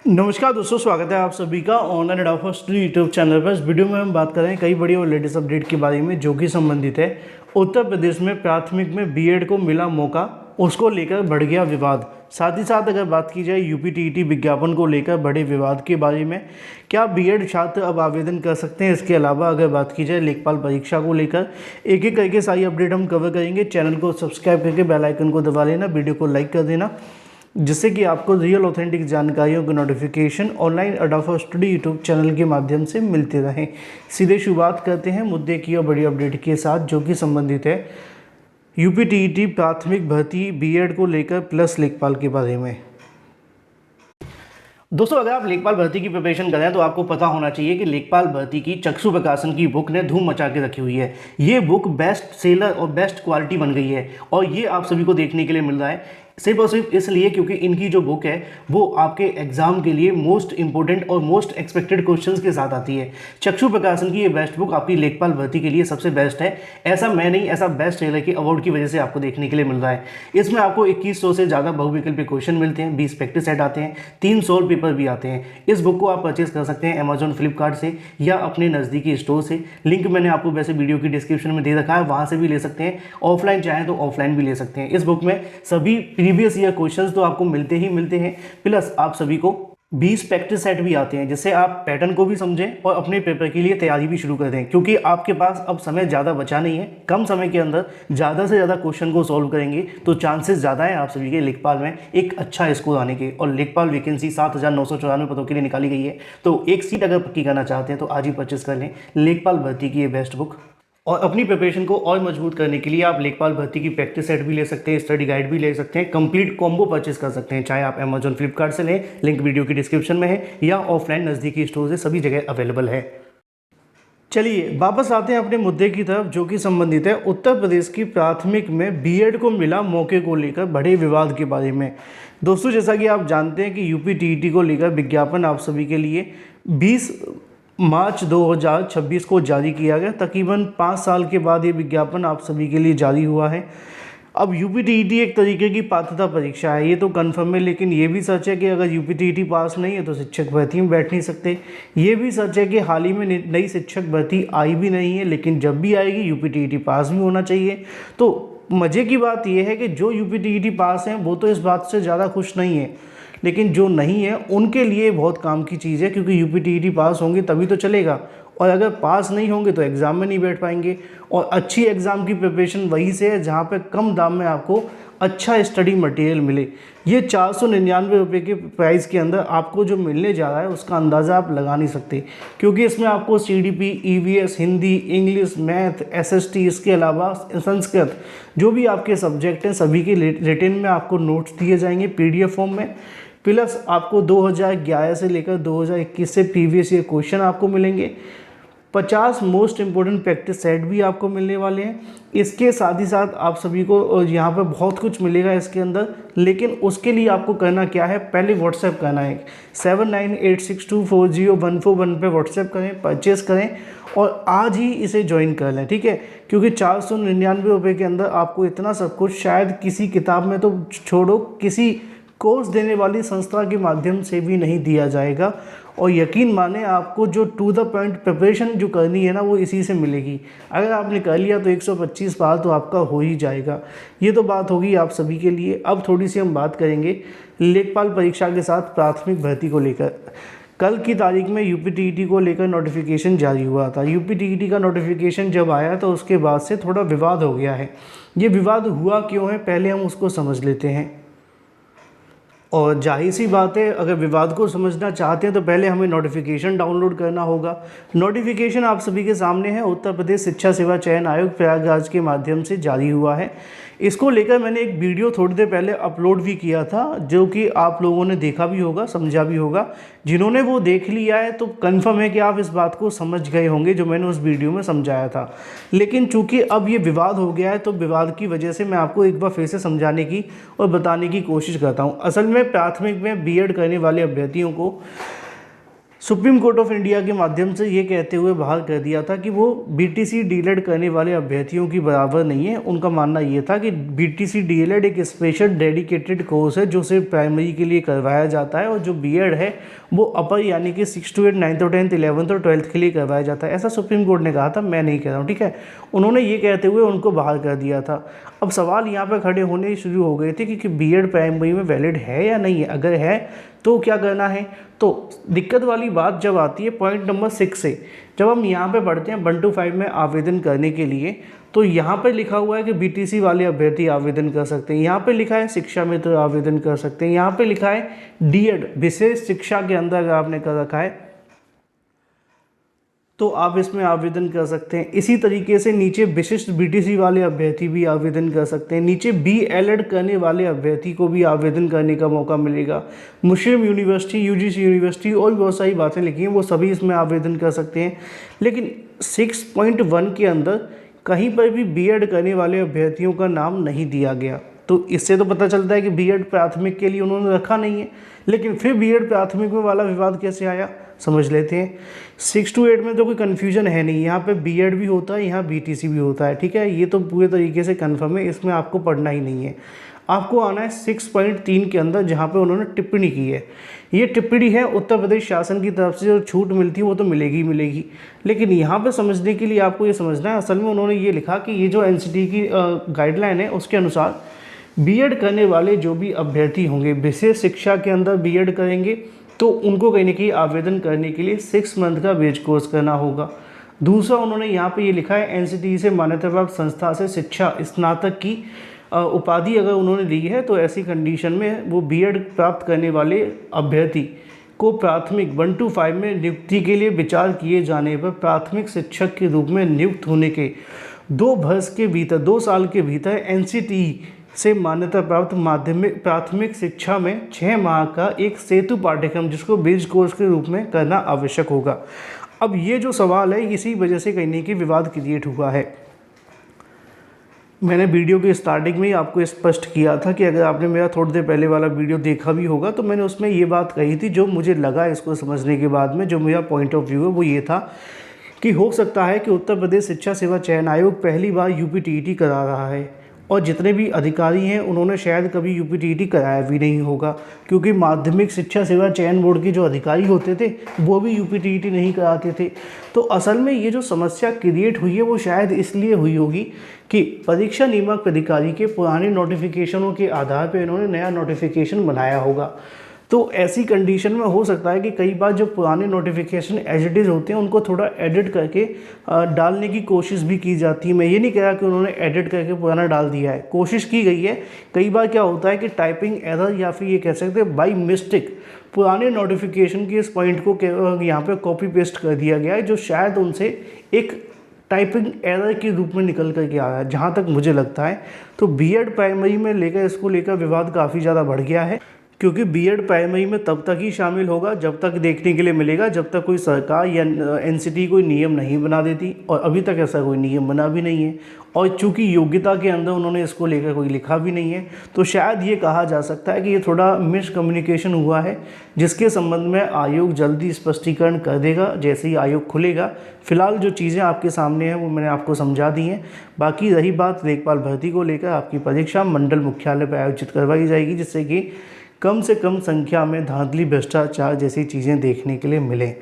नमस्कार दोस्तों, स्वागत है आप सभी का ऑनलाइन एडॉफर स्टडी यूट्यूब चैनल पर। इस वीडियो में हम बात कर रहे हैं कई बड़ी और लेटेस्ट अपडेट के बारे में जो कि संबंधित है उत्तर प्रदेश में प्राथमिक में बीएड को मिला मौका, उसको लेकर बढ़ गया विवाद। साथ ही साथ अगर बात की जाए यूपी टीईटी विज्ञापन को लेकर बड़े विवाद के बारे में, क्या बीएड छात्र अब आवेदन कर सकते हैं, इसके अलावा अगर बात की जाए लेखपाल परीक्षा को लेकर, एक एक करके सारी अपडेट हम कवर करेंगे। चैनल को सब्सक्राइब करके बेल आइकन को दबा लेना, वीडियो को लाइक कर देना, जिससे कि आपको रियल ऑथेंटिक जानकारियों की नोटिफिकेशन ऑनलाइन एडॉफर स्टडी यूट्यूब चैनल के माध्यम से मिलते रहें। सीधे शुरुआत करते हैं मुद्दे की और बड़ी अपडेट के साथ, जो कि संबंधित है यूपी टीईटी प्राथमिक भर्ती बीएड को लेकर प्लस लेखपाल के बारे में। दोस्तों, अगर आप लेखपाल भर्ती की प्रिपरेशन कर रहे हैं तो आपको पता होना चाहिए कि लेखपाल भर्ती की चक्षु प्रकाशन की बुक ने धूम मचा के रखी हुई है। ये बुक बेस्ट सेलर और बेस्ट क्वालिटी बन गई है और ये आप सभी को देखने के लिए मिल रहा है सिर्फ और सिर्फ इसलिए क्योंकि इनकी जो बुक है वो आपके एग्जाम के लिए मोस्ट इंपॉर्टेंट और मोस्ट एक्सपेक्टेड क्वेश्चंस के साथ आती है। चक्षु प्रकाशन की ये बेस्ट बुक आपकी लेखपाल भर्ती के लिए सबसे बेस्ट है। ऐसा मैं नहीं, ऐसा बेस्ट सेलर के अवार्ड की वजह से आपको देखने के लिए मिल रहा है। इसमें आपको 2100 से ज़्यादा बहुविकल्पी क्वेश्चन मिलते हैं, 20 प्रैक्टिस सेट आते हैं, 3 सॉल्व पेपर भी आते हैं। इस बुक को आप परचेज कर सकते हैं अमेजॉन, फ्लिपकार्ट से या अपने नज़दीकी स्टोर से। लिंक मैंने आपको वैसे वीडियो की डिस्क्रिप्शन में दे रखा है, वहाँ से भी ले सकते हैं। ऑफलाइन चाहें तो ऑफलाइन भी ले सकते हैं। इस बुक में सभी प्रीवियस ईयर क्वेश्चंस तो आपको मिलते ही मिलते हैं, प्लस आप सभी को 20 प्रैक्टिस सेट भी आते हैं, जिससे आप पैटर्न को भी समझें और अपने पेपर के लिए तैयारी भी शुरू कर दें। क्योंकि आपके पास अब समय ज़्यादा बचा नहीं है, कम समय के अंदर ज़्यादा से ज़्यादा क्वेश्चन को सॉल्व करेंगे तो चांसेस ज़्यादा है आप सभी के लेखपाल में एक अच्छा स्कोर आने के। और लेखपाल वैकेंसी 7,994 पदों के लिए निकाली गई है, तो एक सीट अगर पक्की करना चाहते हैं तो आज ही परचेस कर लें लेखपाल भर्ती की ये बेस्ट बुक। और अपनी प्रिपरेशन को और मजबूत करने के लिए आप लेखपाल भर्ती की प्रैक्टिस सेट भी ले सकते हैं, स्टडी गाइड भी ले सकते हैं, कंप्लीट कॉम्बो परचेस कर सकते हैं। चाहे आप अमेजॉन, फ्लिपकार्ट से लें, लिंक वीडियो की डिस्क्रिप्शन में है, या ऑफलाइन नज़दीकी स्टोर से सभी जगह अवेलेबल है। चलिए वापस आते हैं अपने मुद्दे की तरफ, जो कि संबंधित है उत्तर प्रदेश की प्राथमिक में बीएड को मिला मौके को लेकर बड़े विवाद के बारे में। दोस्तों, जैसा कि आप जानते हैं कि यूपी टीईटी को लेकर विज्ञापन आप सभी के लिए 20 मार्च 2026 को जारी किया गया। तकरीबन 5 साल के बाद ये विज्ञापन आप सभी के लिए जारी हुआ है। अब यूपी टीईटी एक तरीके की पात्रता परीक्षा है, ये तो कन्फर्म है, लेकिन ये भी सच है कि अगर यूपी टीईटी पास नहीं है तो शिक्षक भर्ती में बैठ नहीं सकते। ये भी सच है कि हाल ही में नई शिक्षक भर्ती आई भी नहीं है, लेकिन जब भी आएगी यूपी टीईटी पास भी होना चाहिए। तो मज़े की बात यह है कि जो यूपी टीईटी पास हैं वो तो इस बात से ज़्यादा खुश नहीं है, लेकिन जो नहीं है उनके लिए बहुत काम की चीज़ है, क्योंकि यूपी टीईटी पास होंगे तभी तो चलेगा, और अगर पास नहीं होंगे तो एग्ज़ाम में नहीं बैठ पाएंगे। और अच्छी एग्ज़ाम की प्रिपरेशन वहीं से है जहाँ पे कम दाम में आपको अच्छा स्टडी मटेरियल मिले। ये 499 रुपये के प्राइस के अंदर आपको जो मिलने जा रहा है उसका अंदाज़ा आप लगा नहीं सकते, क्योंकि इसमें आपको CDP, EVS, Hindi, English, math, SST, इसके अलावा संस्कृत, जो भी आपके सब्जेक्ट हैं सभी के रिटन में आपको नोट्स दिए जाएंगे पीडीएफ फॉर्म में। प्लस आपको 2011 से लेकर 2021 से प्रीवियस ईयर क्वेश्चन आपको मिलेंगे। 50 मोस्ट इंपॉर्टेंट प्रैक्टिस सेट भी आपको मिलने वाले हैं। इसके साथ ही साथ आप सभी को यहाँ पर बहुत कुछ मिलेगा इसके अंदर, लेकिन उसके लिए आपको करना क्या है, पहले व्हाट्सएप करना है। 7986240141 पे व्हाट्सएप करें, परचेस करें और आज ही इसे ज्वाइन कर लें, ठीक है। क्योंकि 499 रुपये के अंदर आपको इतना सब कुछ शायद किसी किताब में तो छोड़ो, किसी कोर्स देने वाली संस्था के माध्यम से भी नहीं दिया जाएगा। और यकीन माने आपको जो टू द पॉइंट प्रिपरेशन जो करनी है ना वो इसी से मिलेगी। अगर आपने कर लिया तो 125 पार तो आपका हो ही जाएगा। ये तो बात होगी आप सभी के लिए। अब थोड़ी सी हम बात करेंगे लेखपाल परीक्षा के साथ प्राथमिक भर्ती को लेकर। कल की तारीख में यूपी टीईटी को लेकर नोटिफिकेशन जारी हुआ था। यूपी टीईटी का नोटिफिकेशन जब आया तो उसके बाद से थोड़ा विवाद हो गया है। ये विवाद हुआ क्यों है, पहले हम उसको समझ लेते हैं। और जाहिर सी बात है, अगर विवाद को समझना चाहते हैं तो पहले हमें नोटिफिकेशन डाउनलोड करना होगा। नोटिफिकेशन आप सभी के सामने है, उत्तर प्रदेश शिक्षा सेवा चयन आयोग प्रयागराज के माध्यम से जारी हुआ है। इसको लेकर मैंने एक वीडियो थोड़ी देर पहले अपलोड भी किया था, जो कि आप लोगों ने देखा भी होगा, समझा भी होगा। जिन्होंने वो देख लिया है तो कंफर्म है कि आप इस बात को समझ गए होंगे जो मैंने उस वीडियो में समझाया था। लेकिन चूंकि अब ये विवाद हो गया है तो विवाद की वजह से मैं आपको एक बार फिर से समझाने की और बताने की कोशिश करता हूँ। असल में प्राथमिक में बीएड करने वाले अभ्यर्थियों को सुप्रीम कोर्ट ऑफ इंडिया के माध्यम से ये कहते हुए बाहर कर दिया था कि वो बीटीसी डीएलएड करने वाले अभ्यर्थियों की बराबर नहीं है। उनका मानना ये था कि बीटीसी डीएलएड एक स्पेशल डेडिकेटेड कोर्स है जो सिर्फ प्राइमरी के लिए करवाया जाता है, और जो बीएड है वो अपर यानी कि 6 to 8, 9th और 10th, 11th और 12th के लिए करवाया जाता है। ऐसा सुप्रीम कोर्ट ने कहा था, मैं नहीं कह रहा हूँ, ठीक है। उन्होंने ये कहते हुए उनको बाहर कर दिया था। अब सवाल यहाँ पर खड़े होने शुरू हो गए थे कि बीएड प्राइमरी में वैलिड है या नहीं है, अगर है तो क्या करना है। तो दिक्कत वाली बात जब आती है पॉइंट नंबर 6 से, जब हम यहाँ पे पढ़ते हैं 1 to 5 में आवेदन करने के लिए, तो यहाँ पे लिखा हुआ है कि बीटीसी वाले अभ्यर्थी आवेदन कर सकते हैं। यहाँ पे लिखा है शिक्षा मित्र आवेदन कर सकते हैं। यहाँ पे लिखा है डीएड विशेष शिक्षा के अंदर अगर आपने कर रखा है तो आप इसमें आवेदन कर सकते हैं। इसी तरीके से नीचे विशिष्ट बीटीसी वाले अभ्यर्थी भी आवेदन कर सकते हैं। नीचे बीएलएड करने वाले अभ्यर्थी को भी आवेदन करने का मौका मिलेगा। मुस्लिम यूनिवर्सिटी, यूजीसी यूनिवर्सिटी और भी बहुत सारी बातें लिखी हैं, वो सभी इसमें आवेदन कर सकते हैं। लेकिन 6.1 के अंदर कहीं पर भी बीएड करने वाले अभ्यर्थियों का नाम नहीं दिया गया। तो इससे तो पता चलता है कि बीएड प्राथमिक के लिए उन्होंने रखा नहीं है। लेकिन फिर बीएड प्राथमिक में वाला विवाद कैसे आया, समझ लेते हैं। 6 to 8 में तो कोई कन्फ्यूजन है नहीं, यहाँ पे बीएड भी होता है, यहाँ बीटीसी भी होता है, ठीक है। ये तो पूरे तरीके से कन्फर्म है, इसमें आपको पढ़ना ही नहीं है। आपको आना है 6.3 के अंदर, जहाँ पे उन्होंने टिप्पणी की है। ये टिप्पणी है उत्तर प्रदेश शासन की तरफ से जो छूट मिलती है वो तो मिलेगी ही मिलेगी। लेकिन यहाँ पे समझने के लिए आपको ये समझना है, असल में उन्होंने ये लिखा कि ये जो एनसीटी की गाइडलाइन है उसके अनुसार बीएड करने वाले जो भी अभ्यर्थी होंगे, विशेष शिक्षा के अंदर बीएड करेंगे, तो उनको कहीं ना कहीं आवेदन करने के लिए 6 मंथ का बेच कोर्स करना होगा। दूसरा उन्होंने यहाँ पे ये लिखा है एनसीटी से मान्यता प्राप्त संस्था से शिक्षा स्नातक की उपाधि अगर उन्होंने ली है तो ऐसी कंडीशन में वो बीएड प्राप्त करने वाले अभ्यर्थी को प्राथमिक 1 to 5 में नियुक्ति के लिए विचार किए जाने पर प्राथमिक शिक्षक के रूप में नियुक्त होने के 2 वर्ष के भीतर, 2 साल के भीतर एनसीटी से मान्यता प्राप्त माध्यमिक प्राथमिक शिक्षा में 6 माह का एक सेतु पाठ्यक्रम जिसको ब्रिज कोर्स के रूप में करना आवश्यक होगा। अब ये जो सवाल है इसी वजह से कहीं कि विवाद क्रिएट हुआ है। मैंने वीडियो के स्टार्टिंग में ही आपको स्पष्ट किया था कि अगर आपने मेरा थोड़ी देर पहले वाला वीडियो देखा भी होगा तो मैंने उसमें ये बात कही थी, जो मुझे लगा इसको समझने के बाद में, जो मेरा पॉइंट ऑफ व्यू है वो ये था कि हो सकता है कि उत्तर प्रदेश शिक्षा सेवा चयन आयोग पहली बार यूपीटीईटी करा रहा है, और जितने भी अधिकारी हैं उन्होंने शायद कभी यूपीटीईटी कराया भी नहीं होगा, क्योंकि माध्यमिक शिक्षा सेवा चयन बोर्ड के जो अधिकारी होते थे वो भी यूपीटीईटी नहीं कराते थे। तो असल में ये जो समस्या क्रिएट हुई है वो शायद इसलिए हुई होगी कि परीक्षा नियामक प्राधिकारी के पुराने नोटिफिकेशनों के आधार पर इन्होंने नया नोटिफिकेशन बनाया होगा। तो ऐसी कंडीशन में हो सकता है कि कई बार जो पुराने नोटिफिकेशन एज इट इज़ होते हैं उनको थोड़ा एडिट करके डालने की कोशिश भी की जाती है। मैं ये नहीं कह रहा कि उन्होंने एडिट करके पुराना डाल दिया है, कोशिश की गई है। कई बार क्या होता है कि टाइपिंग एरर या फिर ये कह सकते हैं बाई मिस्टेक पुराने नोटिफिकेशन के इस पॉइंट को यहाँ पे कॉपी पेस्ट कर दिया गया है, जो शायद उनसे एक टाइपिंग एरर के रूप में निकल कर के आया है, जहाँ तक मुझे लगता है। तो बीएड प्राइमरी में लेकर इसको लेकर विवाद काफ़ी ज़्यादा बढ़ गया है, क्योंकि बीएड प्राइमरी में तब तक ही शामिल होगा जब तक देखने के लिए मिलेगा जब तक कोई सरकार या एनसीटी कोई नियम नहीं बना देती, और अभी तक ऐसा कोई नियम बना भी नहीं है। और चूंकि योग्यता के अंदर उन्होंने इसको लेकर कोई लिखा भी नहीं है, तो शायद ये कहा जा सकता है कि ये थोड़ा मिसकम्युनिकेशन हुआ है, जिसके संबंध में आयोग जल्दी स्पष्टीकरण कर देगा जैसे ही आयोग खुलेगा। फिलहाल जो चीज़ें आपके सामने हैं वो मैंने आपको समझा दी हैं। बाकी रही बात लेखपाल भर्ती को लेकर, आपकी परीक्षा मंडल मुख्यालय पर आयोजित करवाई जाएगी, जिससे कि कम से कम संख्या में धांधली, भ्रष्टाचार जैसी चीज़ें देखने के लिए मिलें।